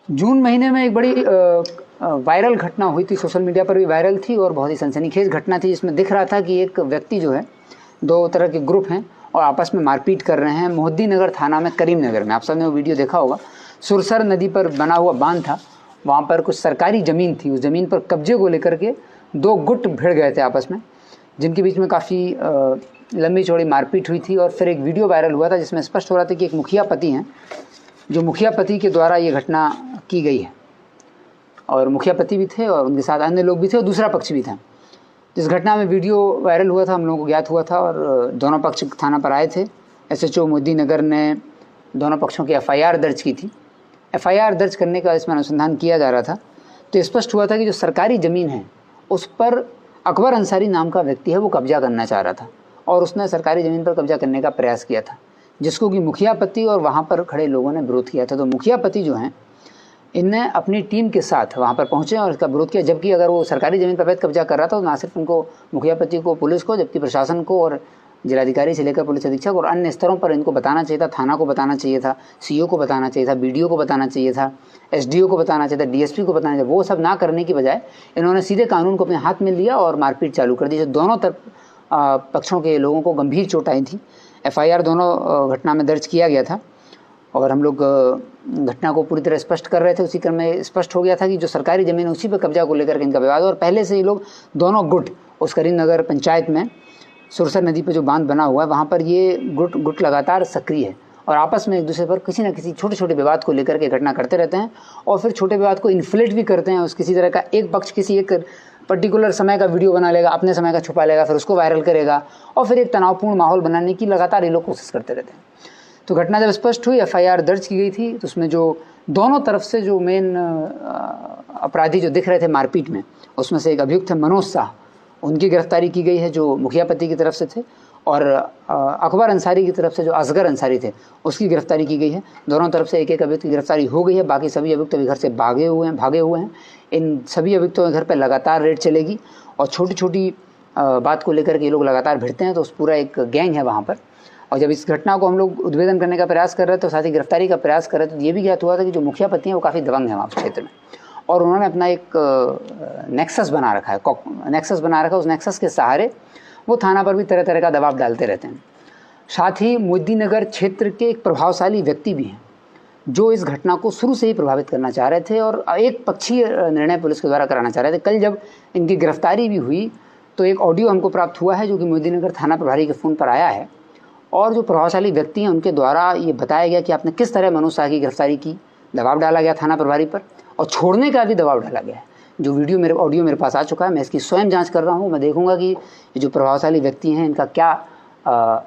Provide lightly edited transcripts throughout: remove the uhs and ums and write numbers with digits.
जून महीने में एक बड़ी वायरल घटना हुई थी, सोशल मीडिया पर भी वायरल थी और बहुत ही सनसनीखेज घटना थी। जिसमें दिख रहा था कि एक व्यक्ति जो है, दो तरह के ग्रुप हैं और आपस में मारपीट कर रहे हैं। मोहद्दीनगर थाना में, करीमनगर में, आप सबने वो वीडियो देखा होगा। सुरसर नदी पर बना हुआ बांध था, वहाँ पर कुछ सरकारी ज़मीन थी। उस ज़मीन पर कब्जे को लेकर के दो गुट भिड़ गए थे आपस में, जिनके बीच में काफ़ी लंबी चौड़ी मारपीट हुई थी। और फिर एक वीडियो वायरल हुआ था जिसमें स्पष्ट हो रहा था कि एक मुखिया पति हैं, जो मुखिया पति के द्वारा ये घटना की गई है। और मुखिया पति भी थे और उनके साथ अन्य लोग भी थे और दूसरा पक्ष भी था। जिस घटना में वीडियो वायरल हुआ था, हम लोगों को ज्ञात हुआ था और दोनों पक्ष थाना पर आए थे। SHO मोहद्दीनगर ने दोनों पक्षों की FIR दर्ज की थी। FIR दर्ज करने का इसमें अनुसंधान किया जा रहा था, तो स्पष्ट हुआ था कि जो सरकारी ज़मीन है उस पर अकबर अंसारी नाम का व्यक्ति है, वो कब्जा करना चाह रहा था और उसने सरकारी ज़मीन पर कब्जा करने का प्रयास किया था, जिसको कि मुखिया पति और वहाँ पर खड़े लोगों ने विरोध किया था। तो मुखिया पति जो हैं, इनने अपनी टीम के साथ वहाँ पर पहुँचे और इसका विरोध किया। जबकि अगर वो सरकारी ज़मीन पर अवैध कब्जा कर रहा था तो ना सिर्फ उनको, मुखिया पति को, पुलिस को, जबकि प्रशासन को और जिलाधिकारी से लेकर पुलिस अधीक्षक और अन्य स्तरों पर इनको बताना चाहिए था। थाना को बताना चाहिए था, CO को बताना चाहिए था, BDO को बताना चाहिए था, SDO को बताना चाहिए था, DSP को बताना चाहिए। वो सब ना करने की बजाय इन्होंने सीधे कानून को अपने हाथ में लिया और मारपीट चालू कर दी। जो दोनों तरफ पक्षों के लोगों को गंभीर चोट आई थी। FIR दोनों घटना में दर्ज किया गया था और हम लोग घटना को पूरी तरह स्पष्ट कर रहे थे। उसी क्रम में स्पष्ट हो गया था कि जो सरकारी ज़मीन उसी पर कब्जा को लेकर के इनका विवाद, और पहले से ये लोग दोनों गुट उस करीमनगर पंचायत में सुरसर नदी पर जो बांध बना हुआ है वहाँ पर ये गुट लगातार सक्रिय है और आपस में एक दूसरे पर किसी न किसी छोटे छोटे विवाद को लेकर के घटना करते रहते हैं और फिर छोटे विवाद को इन्फ्लेट भी करते हैं। उस किसी तरह का एक पक्ष किसी एक पर्टिकुलर समय का वीडियो बना लेगा, अपने समय का छुपा लेगा, फिर उसको वायरल करेगा और फिर एक तनावपूर्ण माहौल बनाने की लगातार ये लोग कोशिश करते रहते हैं। तो घटना जब स्पष्ट हुई, FIR दर्ज की गई थी, तो उसमें जो दोनों तरफ से जो मेन अपराधी जो दिख रहे थे मारपीट में, उसमें से एक अभियुक्त है मनोज शाह, उनकी गिरफ्तारी की गई है जो मुखिया पति की तरफ से थे, और अकबर अंसारी की तरफ से जो असगर अंसारी थे उसकी गिरफ्तारी की गई है। दोनों तरफ से एक एक अभियुक्त की गिरफ्तारी हो गई है। बाकी सभी अभियुक्त अभी घर से भागे हुए हैं। इन सभी अभियुक्तों के घर पर लगातार रेड चलेगी और छोटी छोटी बात को लेकर के ये लोग लगातार भिड़ते हैं। तो उस पूरा एक गैंग है वहाँ पर। और जब इस घटना को हम लोग उद्भेदन करने का प्रयास कर रहे थे तो साथ ही गिरफ्तारी का प्रयास कर रहे थे, तो ये भी ज्ञात हुआ था कि जो मुखिया पति हैं वो काफ़ी दबंग हैं वहाँ क्षेत्र में और उन्होंने अपना एक नेक्सस बना रखा है। उस नेक्सस के सहारे वो थाना पर भी तरह तरह का दबाव डालते रहते हैं। साथ ही मोहद्दीनगर क्षेत्र के एक प्रभावशाली व्यक्ति भी हैं जो इस घटना को शुरू से ही प्रभावित करना चाह रहे थे और एक पक्षीय निर्णय पुलिस के द्वारा कराना चाह रहे थे। कल जब इनकी गिरफ्तारी भी हुई तो एक ऑडियो हमको प्राप्त हुआ है जो कि मोहद्दीनगर थाना प्रभारी के फ़ोन पर आया है और जो प्रभावशाली व्यक्ति हैं उनके द्वारा ये बताया गया कि आपने किस तरह मनोज शाह की गिरफ्तारी की, दबाव डाला गया थाना प्रभारी पर और छोड़ने का भी दबाव डाला गया है। जो ऑडियो मेरे पास आ चुका है, मैं इसकी स्वयं जांच कर रहा हूँ। मैं देखूंगा कि ये जो प्रभावशाली व्यक्ति हैं इनका क्या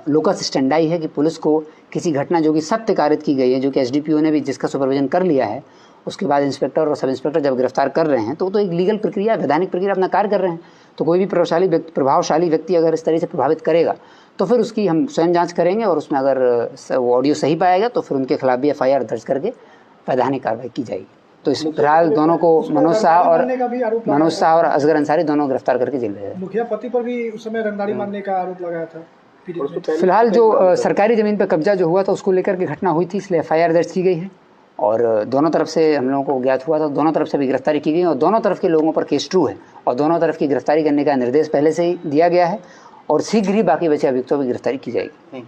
लोकस स्टैंडाई है कि पुलिस को किसी घटना जो कि सत्य कारित की गई है, जो कि SDPO ने भी जिसका सुपरविजन कर लिया है, उसके बाद इंस्पेक्टर और सब इंस्पेक्टर जब गिरफ्तार कर रहे हैं तो एक लीगल प्रक्रिया, वैधानिक प्रक्रिया अपना कार्य कर रहे हैं। तो कोई भी प्रभावशाली व्यक्ति अगर इस तरह से प्रभावित करेगा तो फिर उसकी हम स्वयं जांच करेंगे और उसमें अगर वो ऑडियो सही पाएगा तो फिर उनके खिलाफ भी FIR दर्ज करके वैधानिक कार्रवाई की जाएगी। तो इस फिलहाल दोनों को मनोज शाह और असगर अंसारी दोनों गिरफ्तार करके जेल भेजा। मुखिया पति पर भी उस समय रंगदारी मारने का आरोप लगाया था। फिलहाल जो सरकारी ज़मीन पर कब्जा जो हुआ था उसको लेकर के घटना हुई थी, इसलिए FIR दर्ज की गई है और दोनों तरफ से हम लोगों को ज्ञात हुआ था, दोनों तरफ से भी गिरफ्तारी की गई और दोनों तरफ के लोगों पर केस ट्रू है और दोनों तरफ की गिरफ्तारी करने का निर्देश पहले से ही दिया गया है और शीघ्र ही बाकी बचे अभियुक्तों की गिरफ्तारी की जाएगी।